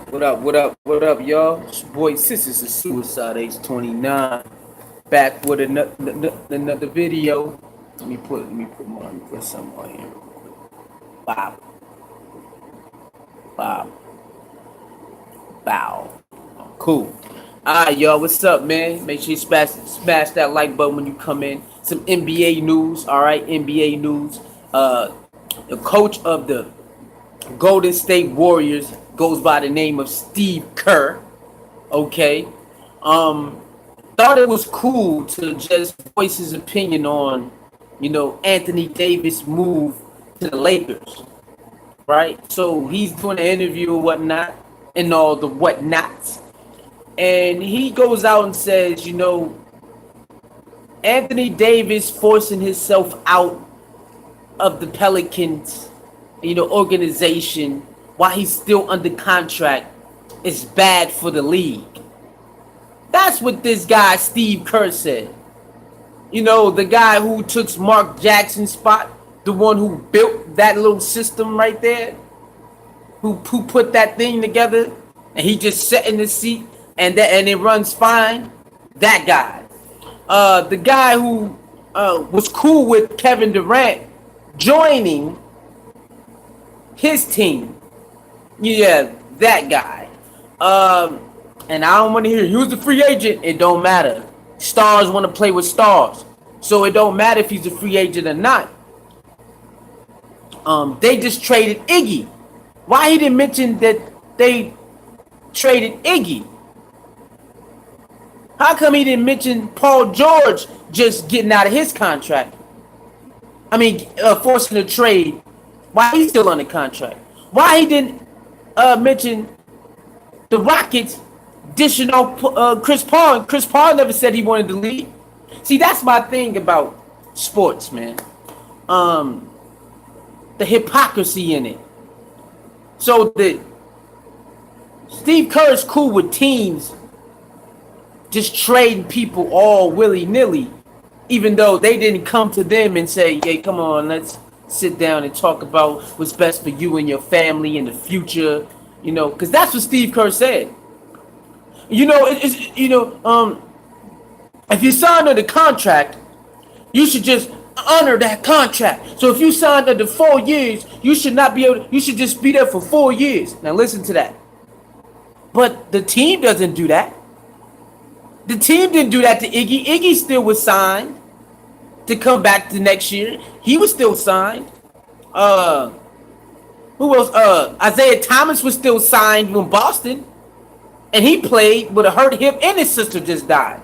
What up? What up? What up, y'all? It's your boy Sisters of Suicide Age 29. Back with another video. Let me put something on here real quick. Bow. Bow. Bow. Cool. Alright, y'all, what's up, man? Make sure you smash that like button when you come in. Some NBA news, alright? NBA news. The coach of the Golden State Warriors goes by the name of Steve Kerr. Okay. Thought it was cool to just voice his opinion on, Anthony Davis' move to the Lakers. Right? So he's doing an interview or whatnot and all the whatnots. And he goes out and says, Anthony Davis forcing himself out of the Pelicans, organization while he's still under contract is bad for the league. That's what this guy Steve Kerr said. The guy who took Mark Jackson's spot, the one who built that little system right there, who put that thing together, and he just sat in the seat and it runs fine. That guy. The guy who was cool with Kevin Durant joining his team. Yeah, that guy. And I don't want to hear he was a free agent. It don't matter. Stars want to play with stars. So it don't matter if he's a free agent or not. They just traded Iggy. Why he didn't mention that they traded Iggy? How come he didn't mention Paul George just getting out of his contract? Forcing a trade. Why he's still on the contract? Why he didn't mention the Rockets dishing off Chris Paul? And Chris Paul never said he wanted to leave. See, that's my thing about sports, man. The hypocrisy in it. So the Steve Kerr is cool with teams just trading people all willy-nilly, even though they didn't come to them and say, hey, come on, let's sit down and talk about what's best for you and your family in the future, because that's what Steve Kerr said. If you sign under the contract, you should just honor that contract. So if you signed under 4 years, you should just be there for 4 years. Now listen to that. But the team doesn't do that. The team didn't do that to Iggy. Iggy still was signed to come back the next year. He was still signed. Who else? Isaiah Thomas was still signed from Boston. And he played with a hurt hip and his sister just died.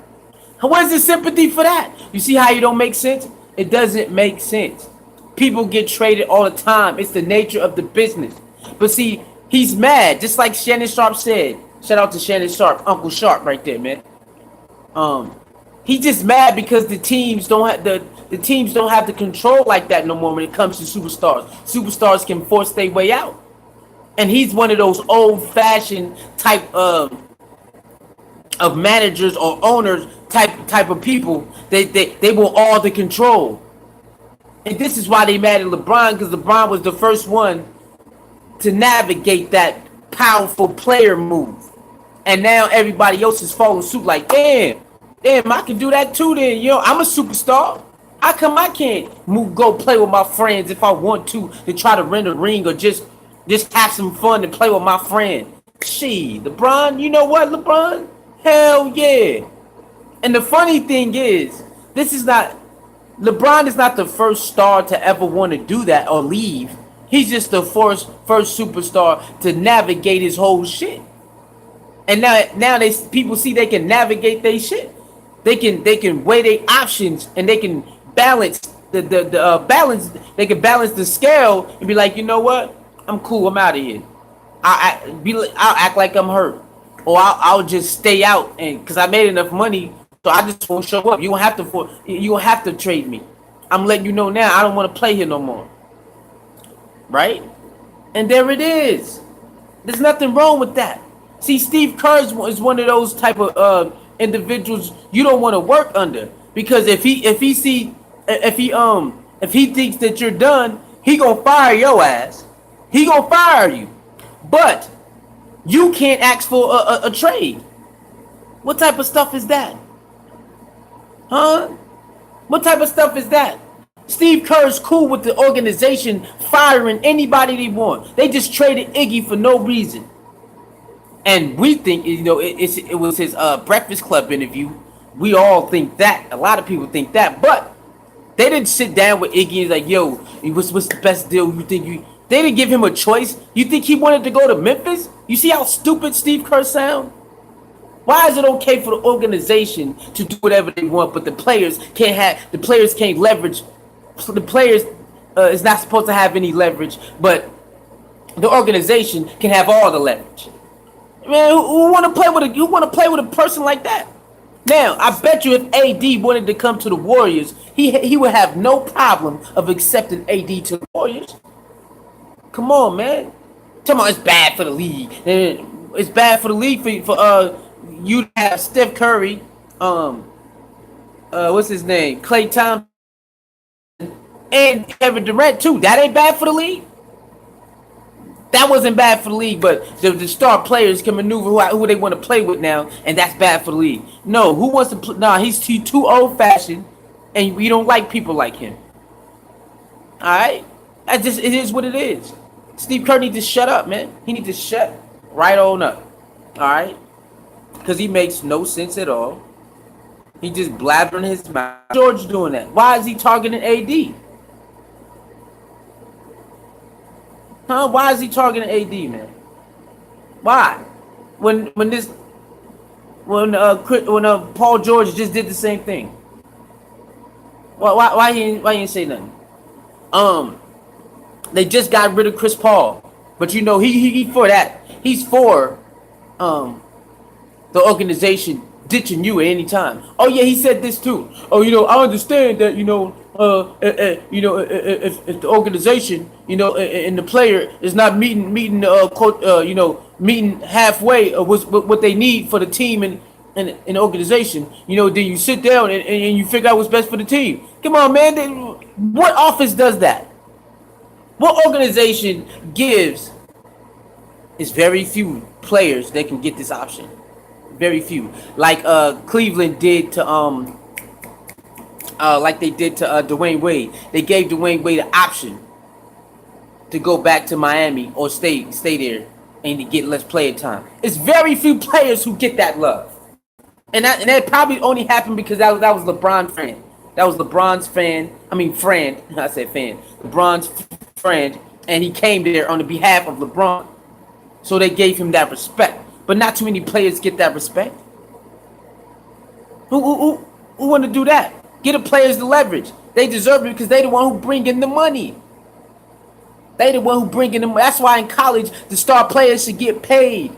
Where's the sympathy for that? You see how you don't make sense? It doesn't make sense. People get traded all the time. It's the nature of the business. But see, he's mad. Just like Shannon Sharp said. Shout out to Shannon Sharp. Uncle Sharp right there, man. He's just mad because the teams don't have the control like that no more when it comes to superstars. Superstars can force their way out, and he's one of those old-fashioned type of managers or owners type of people. They want all the control, and this is why they mad at LeBron, because LeBron was the first one to navigate that powerful player move, and now everybody else is following suit. Like, damn, I can do that too then. I'm a superstar. How come I can't go play with my friends if I want to try to rent a ring or just have some fun and play with my friend? Gee, LeBron, you know what, LeBron? Hell yeah. And the funny thing is, LeBron is not the first star to ever want to do that or leave. He's just the first superstar to navigate his whole shit. And now people see they can navigate their shit. They can weigh their options and they can balance the balance. They can balance the scale and be like, you know what? I'm cool. I'm out of here. I'll act like I'm hurt, or I'll just stay out, and because I made enough money, so I just won't show up. You don't have to trade me. I'm letting you know now. I don't want to play here no more. Right? And there it is. There's nothing wrong with that. See, Steve Kerr is one of those type of individuals you don't want to work under, because if he thinks that you're done, he gonna fire your ass. He gonna fire you. But You can't ask for a trade. What type of stuff is that? Huh? What type of stuff is that? Steve Kerr is cool with the organization firing anybody they want. They just traded Iggy for no reason. And we think, it was his Breakfast Club interview. We all think that. A lot of people think that. But they didn't sit down with Iggy and like, yo, what's the best deal you think you... They didn't give him a choice. You think he wanted to go to Memphis? You see how stupid Steve Kerr sound? Why is it okay for the organization to do whatever they want, but the players can't leverage? The players is not supposed to have any leverage, but the organization can have all the leverage. Man, who want to play with a person like that? Now, I bet you if AD wanted to come to the Warriors, he would have no problem of accepting AD to the Warriors. Come on, man. Tell me it's bad for the league. It's bad for the league for you to have Steph Curry, what's his name, Klay Thompson, and Kevin Durant too. That ain't bad for the league. That wasn't bad for the league, but the star players can maneuver who they want to play with now, and that's bad for the league. No, who wants to play? Nah, he's too old-fashioned, and we don't like people like him. All right, it is what it is. Steve Kerr needs to shut up, man. He needs to shut right on up. All right, because he makes no sense at all. He just blabbering his mouth. George doing that. Why is he targeting AD? Huh? Why is he targeting AD, man? Why? When Paul George just did the same thing. Why he didn't say nothing? They just got rid of Chris Paul, but he for that. He's for the organization ditching you at any time. Oh yeah, he said this too. Oh, I understand that if the organization, and the player is not meeting halfway of what they need for the team and the organization, then you sit down and you figure out what's best for the team. Come on, man. What office does that? What organization gives? It's very few players that can get this option. Very few. Like Cleveland did to Dwayne Wade. They gave Dwayne Wade an option to go back to Miami or stay there and to get less playing time. It's very few players who get that love. And that probably only happened because that was LeBron's friend. That was LeBron's friend. I said fan. LeBron's friend, and he came there on the behalf of LeBron. So they gave him that respect. But not too many players get that respect. Who want to do that? Get the players the leverage. They deserve it because they the one who bring in the money. They the one who bring in the money. That's why in college, the star players should get paid.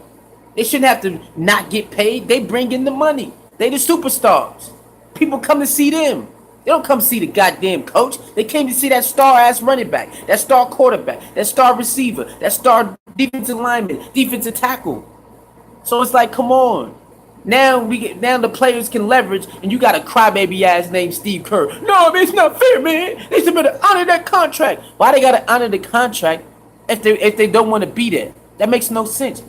They shouldn't have to not get paid. They bring in the money. They the superstars. People come to see them. They don't come see the goddamn coach. They came to see that star-ass running back, that star quarterback, that star receiver, that star defensive lineman, defensive tackle. So it's like, come on. Now the players can leverage, and you got a crybaby ass named Steve Kerr. No, man, it's not fair, man. They should better honor that contract. Why they gotta honor the contract if they don't want to be there? That makes no sense.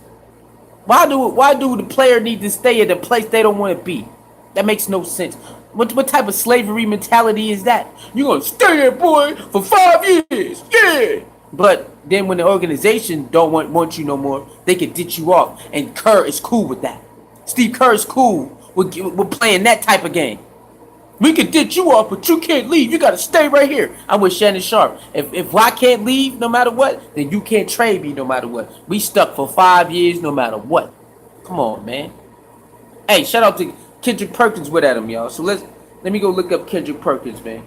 Why do the player need to stay at the place they don't want to be? That makes no sense. What type of slavery mentality is that? You gonna stay there, boy, for 5 years? Yeah. But then when the organization don't want you no more, they can ditch you off. And Kerr is cool with that. Steve Kerr is cool with playing that type of game. We can ditch you off, but you can't leave. You gotta stay right here. I'm with Shannon Sharp. If I can't leave no matter what, then you can't trade me no matter what. We stuck for 5 years no matter what. Come on, man. Hey, shout out to Kendrick Perkins with him, y'all. So let me go look up Kendrick Perkins, man.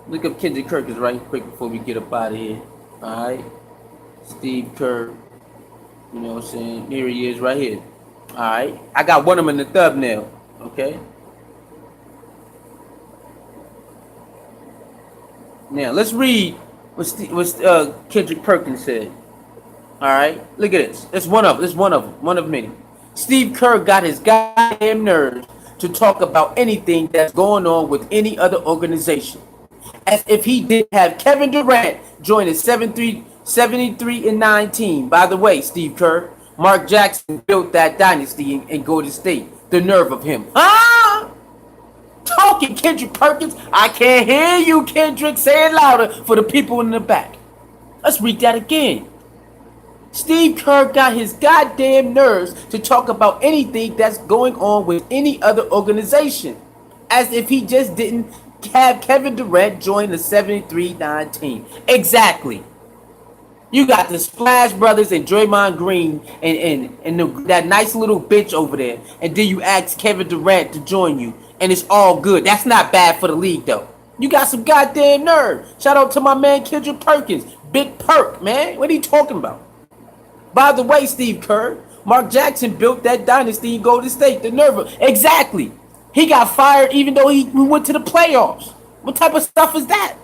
Look up Kendrick Perkins right quick before we get up out of here. Alright. Steve Kerr. You know what I'm saying? Here he is right here. Alright. I got one of them in the thumbnail. Okay. Now let's read what Kendrick Perkins said. Alright. Look at this. It's one of them. One of many. Steve Kerr got his goddamn nerves to talk about anything that's going on with any other organization. As if he did have Kevin Durant join the 73-9 team. By the way, Steve Kerr, Mark Jackson built that dynasty in Golden State. The nerve of him. Ah! Talking, Kendrick Perkins. I can't hear you, Kendrick. Say it louder for the people in the back. Let's read that again. Steve Kerr got his goddamn nerves to talk about anything that's going on with any other organization. As if he just didn't have Kevin Durant join the 73-9 team. Exactly. You got the Splash Brothers and Draymond Green and that nice little bitch over there. And then you ask Kevin Durant to join you. And it's all good. That's not bad for the league, though. You got some goddamn nerve. Shout out to my man Kendrick Perkins. Big Perk, man. What are you talking about? By the way, Steve Kerr, Mark Jackson built that dynasty in Golden State. The nerve of... Exactly. He got fired even though we went to the playoffs. What type of stuff is that?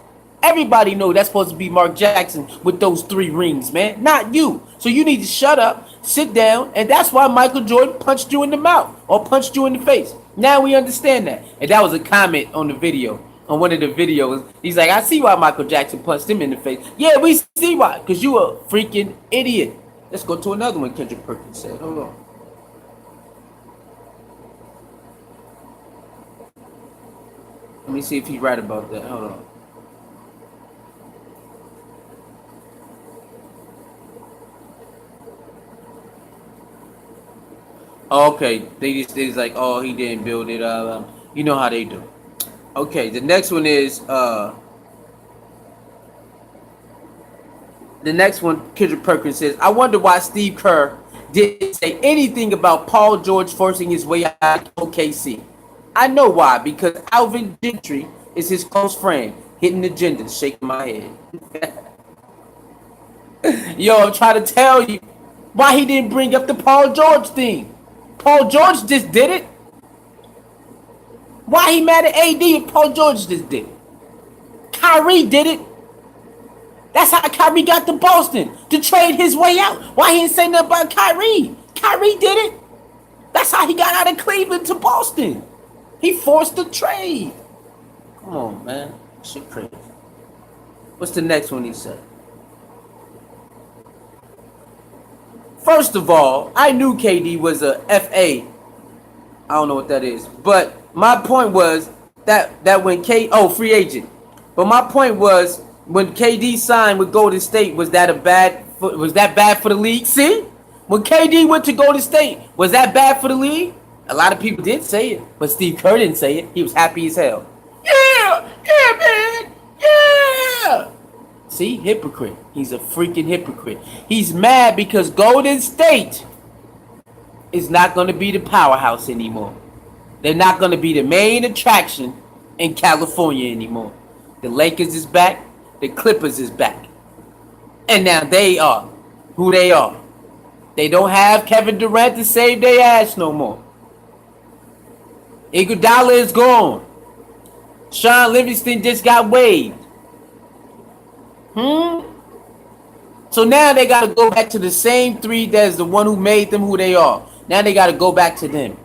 Everybody know that's supposed to be Mark Jackson with those 3 rings, man. Not you. So you need to shut up, sit down, and that's why Michael Jordan punched you in the mouth or punched you in the face. Now we understand that. And that was a comment on the video, on one of the videos. He's like, I see why Michael Jackson punched him in the face. Yeah, we see why, because you a freaking idiot. Let's go to another one Kendrick Perkins said. Hold on. Let me see if he's right about that. Hold on. Okay, they just like, oh, he didn't build it. You know how they do. Okay, the next one is the next one. Kendrick Perkins says, I wonder why Steve Kerr didn't say anything about Paul George forcing his way out of OKC. I know why, because Alvin Gentry is his close friend. Hitting agendas, shaking my head. Yo, I'm trying to tell you why he didn't bring up the Paul George thing. Paul George just did it. Why he mad at AD if Paul George just did it? Kyrie did it. That's how Kyrie got to Boston, to trade his way out. Why he didn't say nothing about Kyrie? Kyrie did it. That's how he got out of Cleveland to Boston. He forced the trade. Come on, man. Shit crazy. What's the next one he said? First of all, I knew KD was a FA. I don't know what that is. But my point was that when free agent. But my point was when KD signed with Golden State, was that bad for the league? See? When KD went to Golden State, was that bad for the league? A lot of people did say it, but Steve Kerr didn't say it. He was happy as hell. Yeah, man, yeah. See, hypocrite. He's a freaking hypocrite. He's mad because Golden State is not going to be the powerhouse anymore. They're not going to be the main attraction in California anymore. The Lakers is back. The Clippers is back. And now they are who they are. They don't have Kevin Durant to save their ass no more. Iguodala is gone. Sean Livingston just got waived. So now they got to go back to the same 3 that's the one who made them who they are. Now they got to go back to them.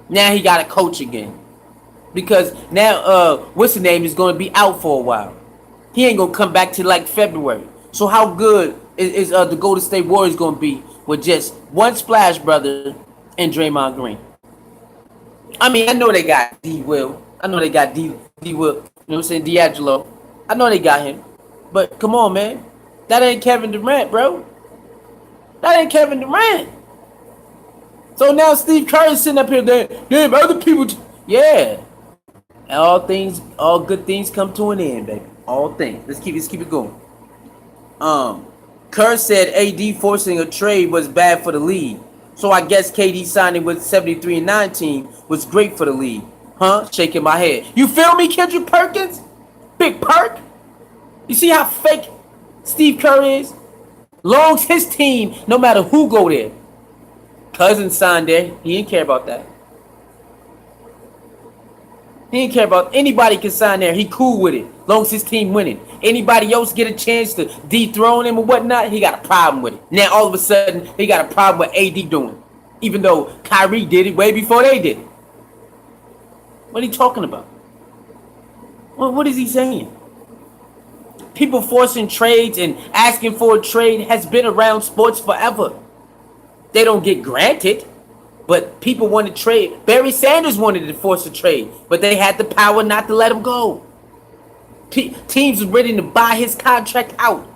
Now he got to coach again. Because now, what's the name, is going to be out for a while. He ain't going to come back to like February. So how good is the Golden State Warriors going to be with just one Splash Brother and Draymond Green? I mean, I know they got D-Will. I know they got D-Will. You know what I'm saying? D'Angelo. I know they got him. But come on, man. That ain't Kevin Durant, bro. That ain't Kevin Durant. So now Steve Kerr is sitting up here there. Damn, other people. Yeah. All good things come to an end, baby. All things. Let's keep it going. Kerr said AD forcing a trade was bad for the league. So I guess KD signing with 73-9 team was great for the league. Huh? Shaking my head. You feel me, Kendrick Perkins? Big Perk? You see how fake Steve Kerr is? Longs his team, no matter who go there. Cousins signed there. He didn't care about that. He didn't care about anybody can sign there. He cool with it. Long as his team winning. Anybody else get a chance to dethrone him or whatnot, he got a problem with it. Now all of a sudden, he got a problem with AD doing. Even though Kyrie did it way before they did it. What are you talking about? What is he saying? People forcing trades and asking for a trade has been around sports forever. They don't get granted, but people want to trade. Barry Sanders wanted to force a trade, but they had the power not to let him go. Teams were ready to buy his contract out.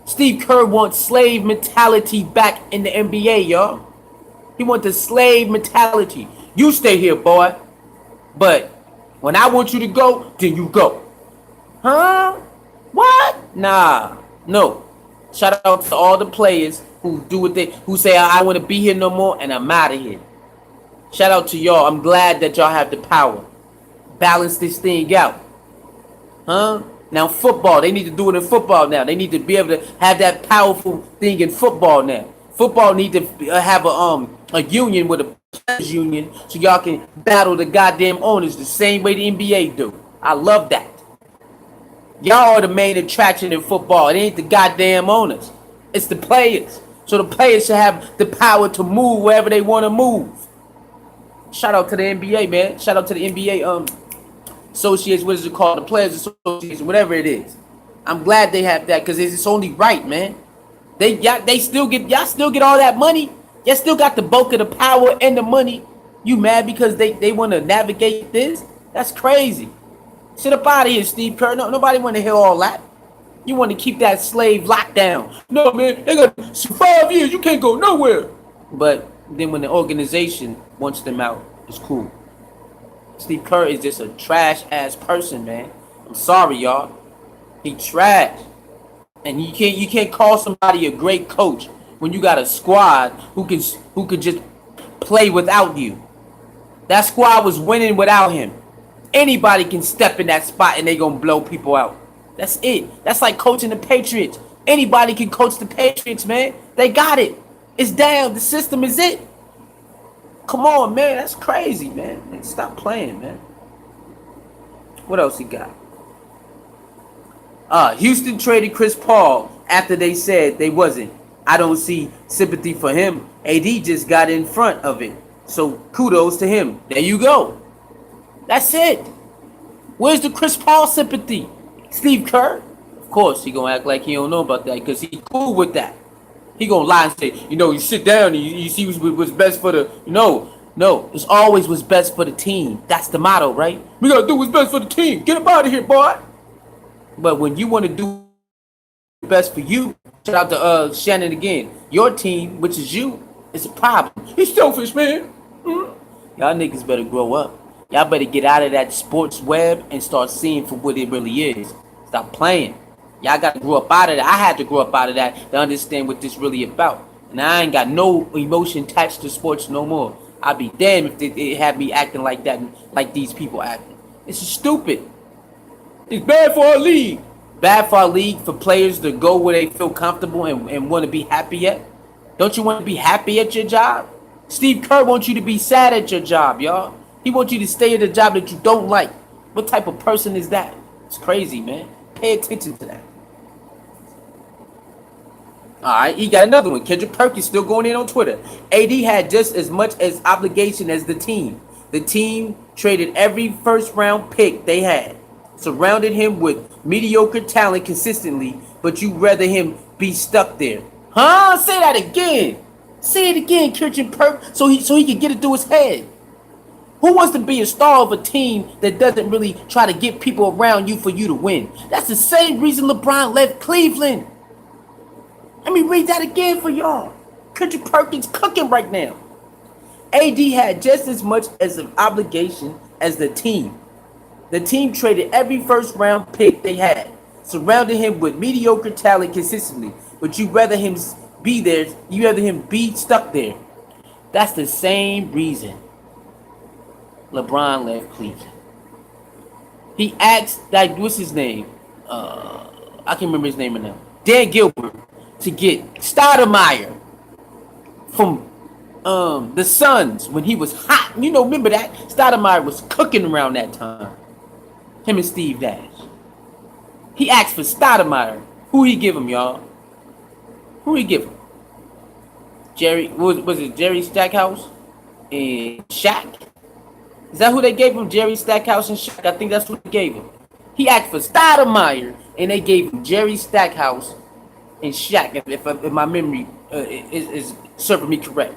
Steve Kerr wants slave mentality back in the NBA, y'all. He wants the slave mentality. You stay here, boy. But when I want you to go, then you go. Huh? What? Nah. No. Shout out to all the players who do what who say I want to be here no more and I'm out of here. Shout out to y'all. I'm glad that y'all have the power. Balance this thing out. Huh? Now football, they need to do it in football now. They need to be able to have that powerful thing in football now. Football need to have a union with a players union so y'all can battle the goddamn owners the same way the NBA do. I love that. Y'all are the main attraction in football. It ain't the goddamn owners. It's the players. So the players should have the power to move wherever they want to move. Shout out to the NBA, man. Shout out to the NBA association, what is it called? The Players Association, whatever it is. I'm glad they have that because it's only right, man. Y'all still get all that money. Y'all still got the bulk of the power and the money. You mad because they want to navigate this? That's crazy. Sit up out of here, Steve Kerr. No, nobody want to hear all that. You want to keep that slave lockdown. No, man, they got 5 years. You can't go nowhere. But then when the organization wants them out, it's cool. Steve Kerr is just a trash-ass person, man. I'm sorry, y'all. He trash. And you can't call somebody a great coach when you got a squad who could just play without you. That squad was winning without him. Anybody can step in that spot and they gonna blow people out. That's it. That's like coaching the Patriots. Anybody can coach the Patriots, man. They got it. It's down. The system is it. Come on, man. That's crazy, man. Stop playing, man. What else he got? Houston traded Chris Paul after they said they wasn't. I don't see sympathy for him. AD just got in front of it. So kudos to him. There you go. That's it. Where's the Chris Paul sympathy? Steve Kerr? Of course, he gonna act like he don't know about that because he cool with that. He gonna lie and say, you sit down and you see what's best for the... No, it's always what's best for the team. That's the motto, right? We gotta do what's best for the team. Get up out of here, boy. But when you want to do what's best for you, shout out to Shannon again. Your team, which is you, is a problem. He's selfish, man. Mm-hmm. Y'all niggas better grow up. Y'all better get out of that sports web and start seeing for what it really is. Stop playing. Y'all got to grow up out of that. I had to grow up out of that to understand what this really about. And I ain't got no emotion attached to sports no more. I'd be damned if they had me acting like that, like these people acting. It's stupid. It's bad for our league. Bad for our league for players to go where they feel comfortable and want to be happy at. Don't you want to be happy at your job? Steve Kerr wants you to be sad at your job, y'all. He wants you to stay at a job that you don't like. What type of person is that? It's crazy, man. Pay attention to that. Alright, he got another one. Kendrick Perkins still going in on Twitter. AD had just as much as obligation as the team. The team traded every first round pick they had. Surrounded him with mediocre talent consistently, but you rather him be stuck there. Huh? Say that again. Say it again, Kendrick Perkins, so he can get it through his head. Who wants to be a star of a team that doesn't really try to get people around you for you to win? That's the same reason LeBron left Cleveland. Let me read that again for y'all. Kendrick Perkins cooking right now. AD had just as much as an obligation as the team. The team traded every first round pick they had, surrounded him with mediocre talent consistently, but you rather him be there, you rather him be stuck there. That's the same reason LeBron left Cleveland. He asked, like, what's his name? I can't remember his name right now. Dan Gilbert to get Stoudemire from the Suns when he was hot. You know, remember that? Stoudemire was cooking around that time. Him and Steve Nash. He asked for Stoudemire. Who he give him, y'all? Who he give him? Jerry, was it Jerry Stackhouse and Shaq? Is that who they gave him? Jerry Stackhouse and Shaq? I think that's what they gave him. He asked for Stoudemire, and they gave him Jerry Stackhouse and Shaq, if my memory is serving me correct.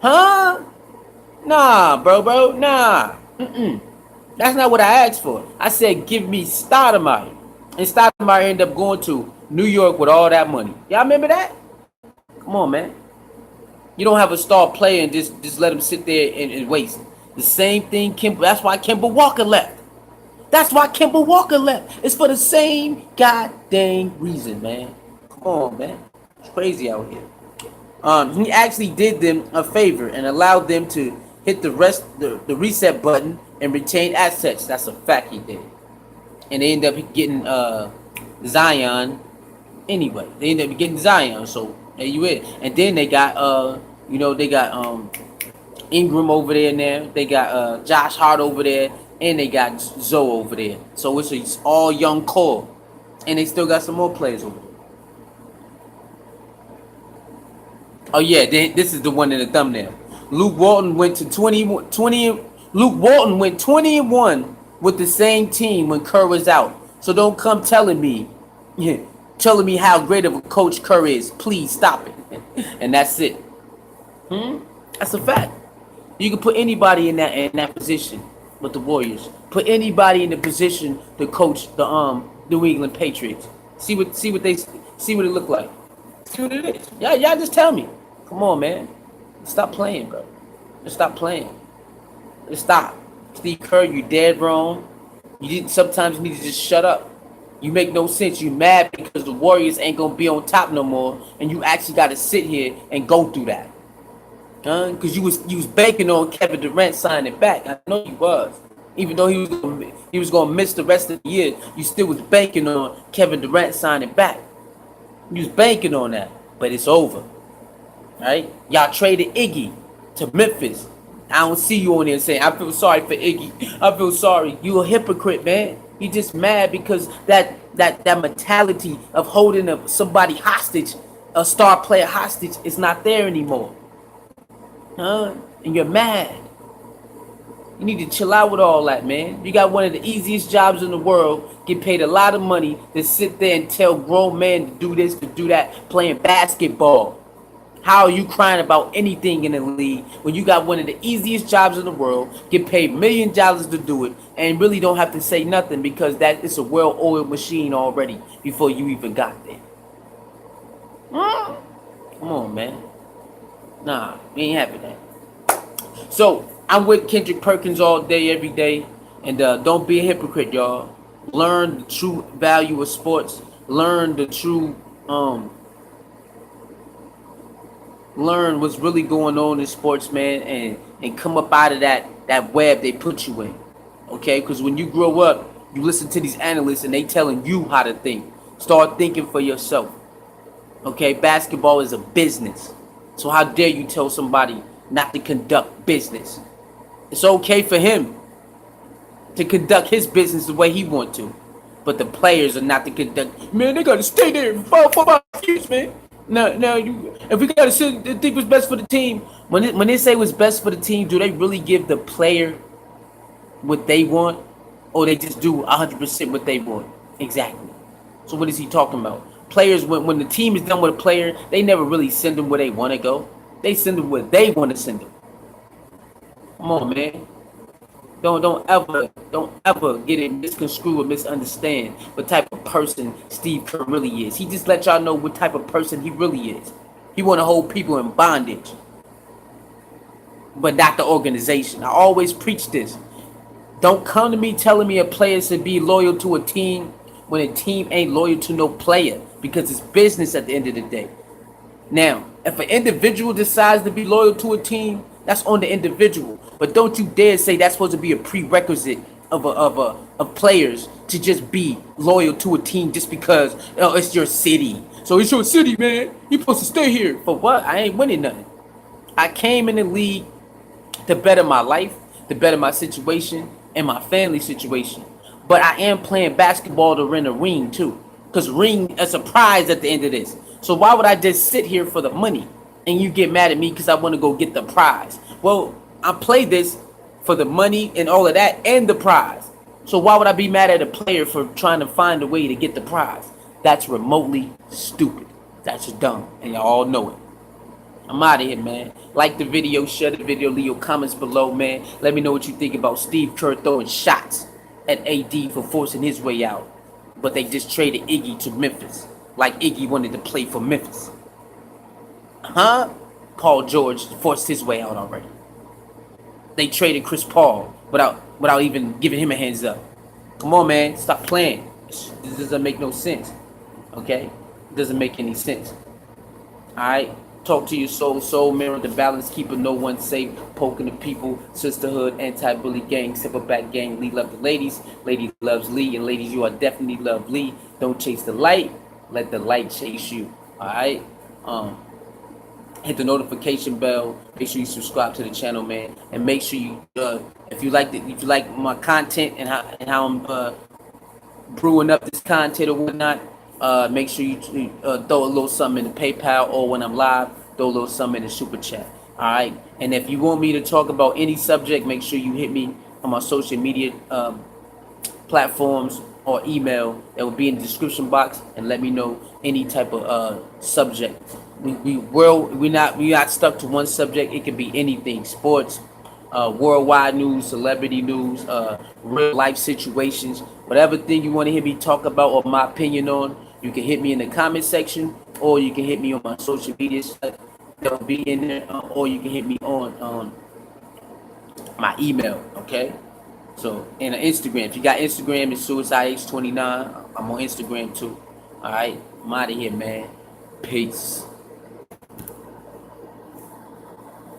Huh? Nah, bro, nah. That's not what I asked for. I said, give me Stoudemire. And Stoudemire ended up going to New York with all that money. Y'all remember that? Come on, man. You don't have a star player and just let him sit there and waste. The same thing, that's why Kemba Walker left. That's why Kemba Walker left. It's for the same goddamn reason, man. Come on, man. It's crazy out here. He actually did them a favor and allowed them to hit the reset button and retain assets. That's a fact he did. And they ended up getting Zion anyway. They ended up getting Zion, so there you is. And then they got they got Ingram over there now. They got Josh Hart over there. And they got Zoe over there. So it's all young core. And they still got some more players over there. Oh yeah, this is the one in the thumbnail. Luke Walton went 20-1 with the same team when Kerr was out. So don't come telling me how great of a coach Kerr is. Please stop it. And that's it. That's a fact. You can put anybody in that position. With the Warriors, put anybody in the position to coach the New England Patriots. See what it look like. See what it is. Y'all just tell me. Come on, man. Stop playing, bro. Just stop playing. Just stop. Steve Kerr, you dead wrong. Sometimes you need to just shut up. You make no sense. You mad because the Warriors ain't gonna be on top no more, and you actually got to sit here and go through that. Because you was banking on Kevin Durant signing back. I know you was. Even though he was gonna miss the rest of the year, you still was banking on Kevin Durant signing back. You was banking on that, but it's over. Right? Y'all traded Iggy to Memphis. I don't see you on there saying, I feel sorry for Iggy. I feel sorry. You a hypocrite, man. You just mad because that mentality of holding somebody hostage, a star player hostage, is not there anymore. And you're mad. You need to chill out with all that, man. You got one of the easiest jobs in the world, get paid a lot of money to sit there and tell grown men to do this, to do that, playing basketball. How are you crying about anything in the league when you got one of the easiest jobs in the world, get paid $1 million to do it, and really don't have to say nothing because that is a well-oiled machine already before you even got there? Come on, man. Nah, we ain't having that. So, I'm with Kendrick Perkins all day, every day. And don't be a hypocrite, y'all. Learn the true value of sports. Learn the true, learn what's really going on in sports, man. And come up out of that web they put you in. Okay? Because when you grow up, you listen to these analysts and they telling you how to think. Start thinking for yourself. Okay? Basketball is a business. So how dare you tell somebody not to conduct business? It's okay for him to conduct his business the way he want to. But the players are not to conduct. Man, they got to stay there for 5 years, man. No, if we got to think what's best for the team. When they say what's best for the team, do they really give the player what they want? Or they just do 100% what they want? Exactly. So what is he talking about? Players, when the team is done with a player, they never really send them where they want to go. They send them where they want to send them. Come on, man. Don't ever get it misconstrued or misunderstand what type of person Steve Kerr really is. He just let y'all know what type of person he really is. He want to hold people in bondage, but not the organization. I always preach this. Don't come to me telling me a player should be loyal to a team when a team ain't loyal to no player, because it's business at the end of the day. Now, if an individual decides to be loyal to a team, that's on the individual. But don't you dare say that's supposed to be a prerequisite of players to just be loyal to a team just because it's your city. So it's your city, man. You're supposed to stay here. For what? I ain't winning nothing. I came in the league to better my life, to better my situation and my family situation. But I am playing basketball to win a ring too. Because ring is a prize at the end of this. So why would I just sit here for the money and you get mad at me because I want to go get the prize? Well, I play this for the money and all of that and the prize. So why would I be mad at a player for trying to find a way to get the prize? That's remotely stupid. That's dumb, and y'all all know it. I'm out of here, man. Like the video, share the video, leave your comments below, man. Let me know what you think about Steve Kerr throwing shots at AD for forcing his way out. But they just traded Iggy to Memphis. Like Iggy wanted to play for Memphis. Huh? Paul George forced his way out already. They traded Chris Paul without even giving him a hands up. Come on, man. Stop playing. This doesn't make no sense. Okay? It doesn't make any sense. Alright? Talk to your soul mirror, the balance keeper, no one safe, poking the people, sisterhood, anti-bully gang, simple back gang, Lee love the ladies, lady loves Lee, and ladies, you are definitely love Lee. Don't chase the light, let the light chase you. Alright? Hit the notification bell, make sure you subscribe to the channel, man, and make sure you if you like my content and how I'm brewing up this content or whatnot, make sure you throw a little something in the PayPal, or when I'm live, throw a little something in the super chat. All right, and if you want me to talk about any subject, make sure you hit me on my social media platforms or email that will be in the description box, and let me know any type of subject. We're not stuck to one subject. It can be anything: sports, worldwide news, celebrity news, real life situations, whatever thing you want to hear me talk about or my opinion on. You can hit me in the comment section, or you can hit me on my social media that will be in there, or you can hit me on my email. Okay, so and Instagram. If you got Instagram, it's SuicideH29. I'm on Instagram too. All right, I'm out of here, man. Peace.